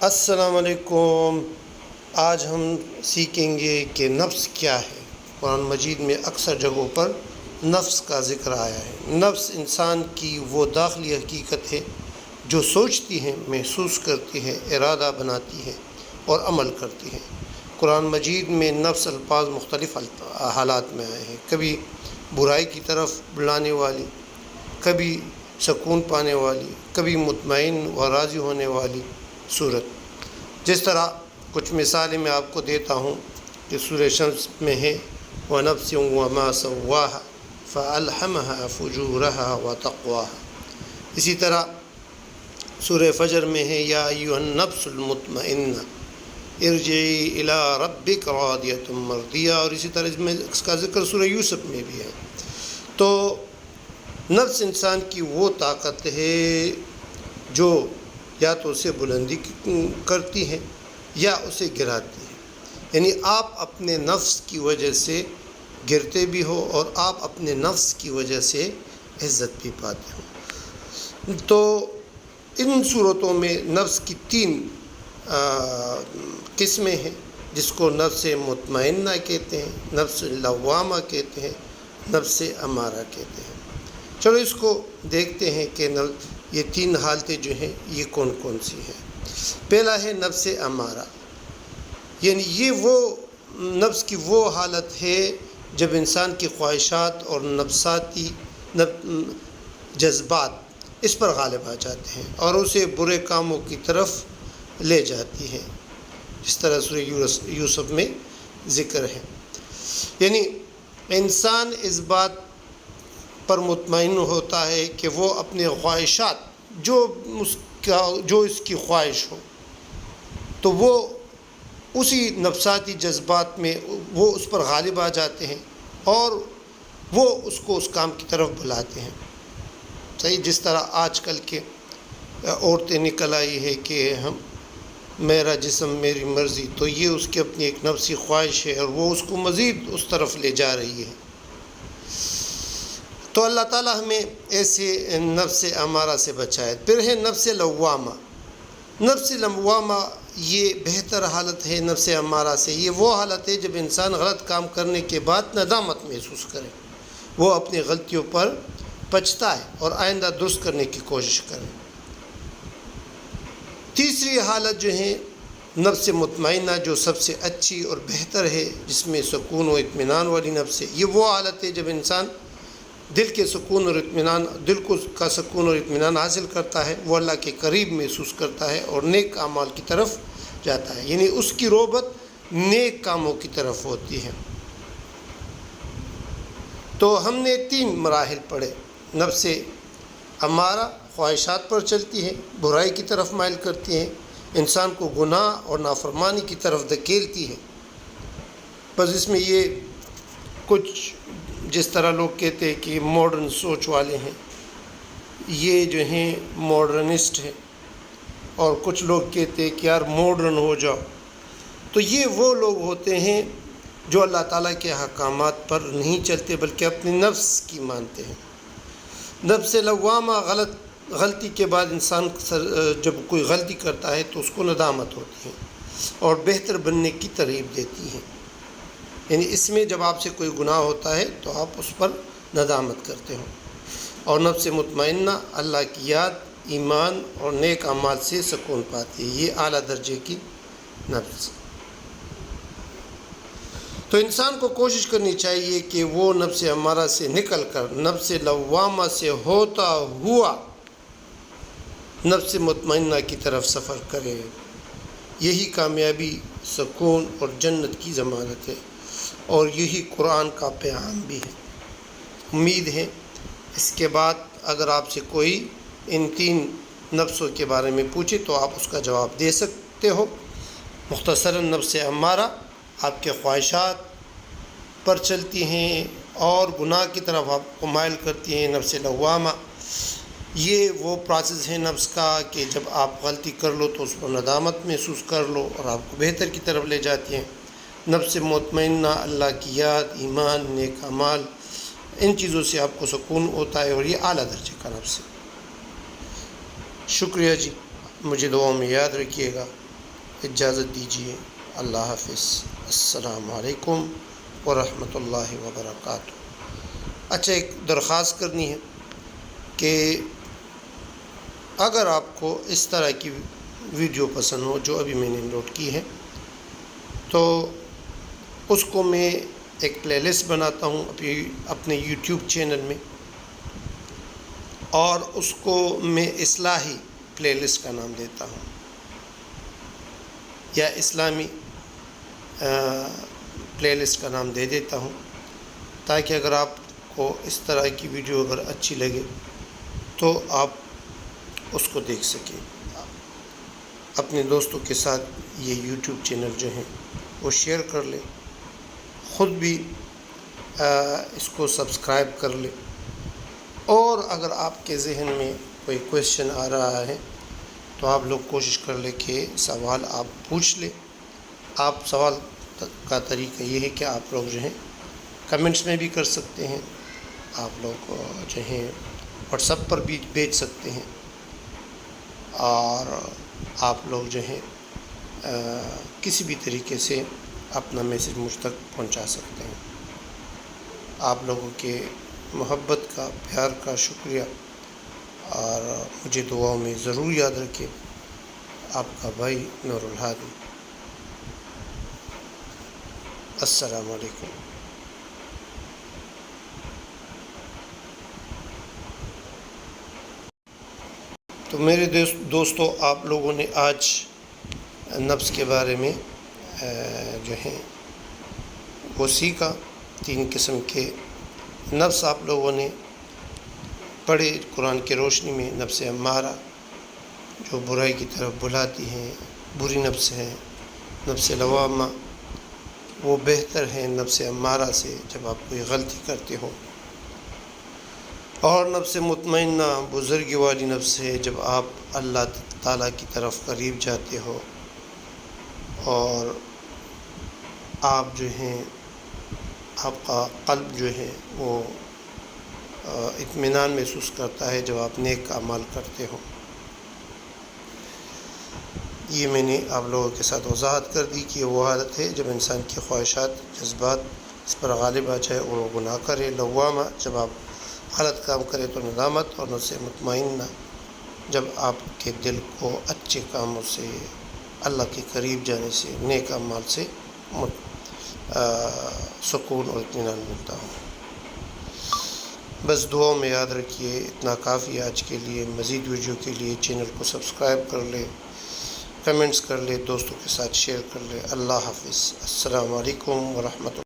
السلام علیکم۔ آج ہم سیکھیں گے کہ نفس کیا ہے۔ قرآن مجید میں اکثر جگہوں پر نفس کا ذکر آیا ہے۔ نفس انسان کی وہ داخلی حقیقت ہے جو سوچتی ہے، محسوس کرتی ہے، ارادہ بناتی ہے اور عمل کرتی ہے۔ قرآن مجید میں نفس الفاظ مختلف حالات میں آئے ہیں، کبھی برائی کی طرف بلانے والی، کبھی سکون پانے والی، کبھی مطمئن و راضی ہونے والی صورت۔ جس طرح کچھ مثالیں میں آپ کو دیتا ہوں کہ سورہ شمس میں ہے وَنَفْسٍ وَمَا سَوَّاهَا فَأَلْهَمَهَا فُجُورَهَا وَتَقْوَاهَا۔ اسی طرح سورہ فجر میں ہے یا ایھا النفس المطمئنہ ارجعی الی ربک راضیۃ مرضیہ، اور اسی طرح اس کا ذکر سورہ یوسف میں بھی ہے۔ تو نفس انسان کی وہ طاقت ہے جو یا تو اسے بلندی کرتی ہے یا اسے گراتی ہے۔ یعنی آپ اپنے نفس کی وجہ سے گرتے بھی ہو اور آپ اپنے نفس کی وجہ سے عزت بھی پاتے ہو۔ تو ان صورتوں میں نفس کی تین قسمیں ہیں، جس کو نفس مطمئنہ کہتے ہیں، نفس لوامہ کہتے ہیں، نفس امارہ کہتے ہیں۔ چلو اس کو دیکھتے ہیں کہ یہ تین حالتیں جو ہیں یہ کون کون سی ہیں۔ پہلا ہے نفس امارہ، یعنی یہ وہ نفس کی وہ حالت ہے جب انسان کی خواہشات اور نفساتی جذبات اس پر غالب آ جاتے ہیں اور اسے برے کاموں کی طرف لے جاتی ہیں، جس طرح سورہ یوسف میں ذکر ہے۔ یعنی انسان اس بات پر مطمئن ہوتا ہے کہ وہ اپنے خواہشات جو اس کی خواہش ہو تو وہ اسی نفساتی جذبات میں وہ اس پر غالب آ جاتے ہیں اور وہ اس کو اس کام کی طرف بلاتے ہیں۔ صحیح، جس طرح آج کل کے عورتیں نکل آئی ہے کہ میرا جسم میری مرضی، تو یہ اس کی اپنی ایک نفسی خواہش ہے اور وہ اس کو مزید اس طرف لے جا رہی ہے۔ تو اللہ تعالیٰ ہمیں ایسے نفس امارہ سے بچائے۔ پھر ہے نفس لوامہ۔ نفس لوامہ یہ بہتر حالت ہے نفس امارہ سے۔ یہ وہ حالت ہے جب انسان غلط کام کرنے کے بعد ندامت محسوس کرے، وہ اپنی غلطیوں پر پچھتائے اور آئندہ درست کرنے کی کوشش کرے۔ تیسری حالت جو ہے نفس مطمئنہ، جو سب سے اچھی اور بہتر ہے، جس میں سکون و اطمینان والی نفس ہے۔ یہ وہ حالت ہے جب انسان دل کا سکون اور اطمینان حاصل کرتا ہے، وہ اللہ کے قریب محسوس کرتا ہے اور نیک اعمال کی طرف جاتا ہے، یعنی اس کی رغبت نیک کاموں کی طرف ہوتی ہے۔ تو ہم نے تین مراحل پڑھے۔ نفس امارہ خواہشات پر چلتی ہے، برائی کی طرف مائل کرتی ہے، انسان کو گناہ اور نافرمانی کی طرف دھکیلتی ہے۔ بس اس میں یہ کچھ جس طرح لوگ کہتے ہیں کہ ماڈرن سوچ والے ہیں، یہ جو ہیں ماڈرنسٹ ہیں، اور کچھ لوگ کہتے ہیں کہ یار ماڈرن ہو جاؤ۔ تو یہ وہ لوگ ہوتے ہیں جو اللہ تعالیٰ کے احکامات پر نہیں چلتے بلکہ اپنی نفس کی مانتے ہیں۔ نفس لوامہ غلطی کے بعد انسان جب کوئی غلطی کرتا ہے تو اس کو ندامت ہوتی ہے اور بہتر بننے کی ترغیب دیتی ہے۔ یعنی اس میں جب آپ سے کوئی گناہ ہوتا ہے تو آپ اس پر ندامت کرتے ہو۔ اور نفس مطمئنہ اللہ کی یاد، ایمان اور نیک اعمال سے سکون پاتی ہے۔ یہ اعلیٰ درجے کی نفس۔ تو انسان کو کوشش کرنی چاہیے کہ وہ نفس امارہ سے نکل کر نفس لوامہ سے ہوتا ہوا نفس مطمئنہ کی طرف سفر کرے۔ یہی کامیابی، سکون اور جنت کی ضمانت ہے، اور یہی قرآن کا پیغام بھی ہے۔ امید ہے اس کے بعد اگر آپ سے کوئی ان تین نفسوں کے بارے میں پوچھے تو آپ اس کا جواب دے سکتے ہو۔ مختصراً نفس امارہ آپ کے خواہشات پر چلتی ہیں اور گناہ کی طرف آپ کو مائل کرتی ہیں۔ نفس لوامہ یہ وہ پروسیس ہے نفس کا کہ جب آپ غلطی کر لو تو اس پر ندامت محسوس کر لو اور آپ کو بہتر کی طرف لے جاتی ہیں۔ نفس مطمئنہ اللہ کی یاد، ایمان، نیک اعمال، ان چیزوں سے آپ کو سکون ہوتا ہے، اور یہ اعلیٰ درجے کا نفس ہے۔ شکریہ جی، مجھے دعاؤں میں یاد رکھیے گا۔ اجازت دیجیے، اللہ حافظ، السلام علیکم ورحمۃ اللہ وبرکاتہ۔ اچھا، ایک درخواست کرنی ہے کہ اگر آپ کو اس طرح کی ویڈیو پسند ہو جو ابھی میں نے نوٹ کی ہے، تو اس کو میں ایک پلے لسٹ بناتا ہوں اپنے یوٹیوب چینل میں، اور اس کو میں اصلاحی پلے لسٹ کا نام دیتا ہوں، یا اسلامی پلے لسٹ کا نام دے دیتا ہوں، تاکہ اگر آپ کو اس طرح کی ویڈیو اگر اچھی لگے تو آپ اس کو دیکھ سکیں۔ اپنے دوستوں کے ساتھ یہ یوٹیوب چینل جو ہیں وہ شیئر کر لیں، خود بھی اس کو سبسکرائب کر لیں، اور اگر آپ کے ذہن میں کوئی کویشچن آ رہا ہے تو آپ لوگ کوشش کر لیں کہ سوال آپ پوچھ لیں۔ آپ سوال کا طریقہ یہ ہے کہ آپ لوگ جو ہیں کمنٹس میں بھی کر سکتے ہیں، آپ لوگ جو ہیں واٹس ایپ پر بھی بھیج سکتے ہیں، اور آپ لوگ جو ہیں کسی بھی طریقے سے اپنا میسج مجھ تک پہنچا سکتے ہیں۔ آپ لوگوں کے محبت کا، پیار کا شکریہ، اور مجھے دعاؤں میں ضرور یاد رکھیں۔ آپ کا بھائی نور الہادی۔ السلام علیکم۔ تو میرے دوستوں، آپ لوگوں نے آج نفس کے بارے میں جو ہیں وہ سیکھا۔ 3 قسم کے نفس آپ لوگوں نے پڑھے قرآن کی روشنی میں۔ نفس امارہ جو برائی کی طرف بلاتی ہیں، بری نفس ہے۔ نفس لوامہ وہ بہتر ہے نفس امارہ سے جب آپ کوئی غلطی کرتے ہو۔ اور نفس مطمئنہ بزرگی والی نفس ہے جب آپ اللہ تعالیٰ کی طرف قریب جاتے ہو، اور آپ جو ہیں آپ کا قلب جو ہے وہ اطمینان محسوس کرتا ہے جب آپ نیک اعمال کرتے ہو۔ یہ میں نے آپ لوگوں کے ساتھ وضاحت کر دی کہ وہ حالت ہے جب انسان کی خواہشات، جذبات اس پر غالب آ جائے اور وہ گناہ کرے۔ لوامہ جب آپ غلط کام کرے تو ندامت، اور نفس مطمئنہ جب آپ کے دل کو اچھے کاموں سے، اللہ کے قریب جانے سے، نیک اعمال سے سکون اور اطمینان ملتا ہو۔ بس دعاؤں میں یاد رکھیے۔ اتنا کافی آج کے لیے۔ مزید ویڈیو کے لیے چینل کو سبسکرائب کر لیں، کمنٹس کر لیں، دوستوں کے ساتھ شیئر کر لیں۔ اللہ حافظ، السلام علیکم ورحمۃ اللہ۔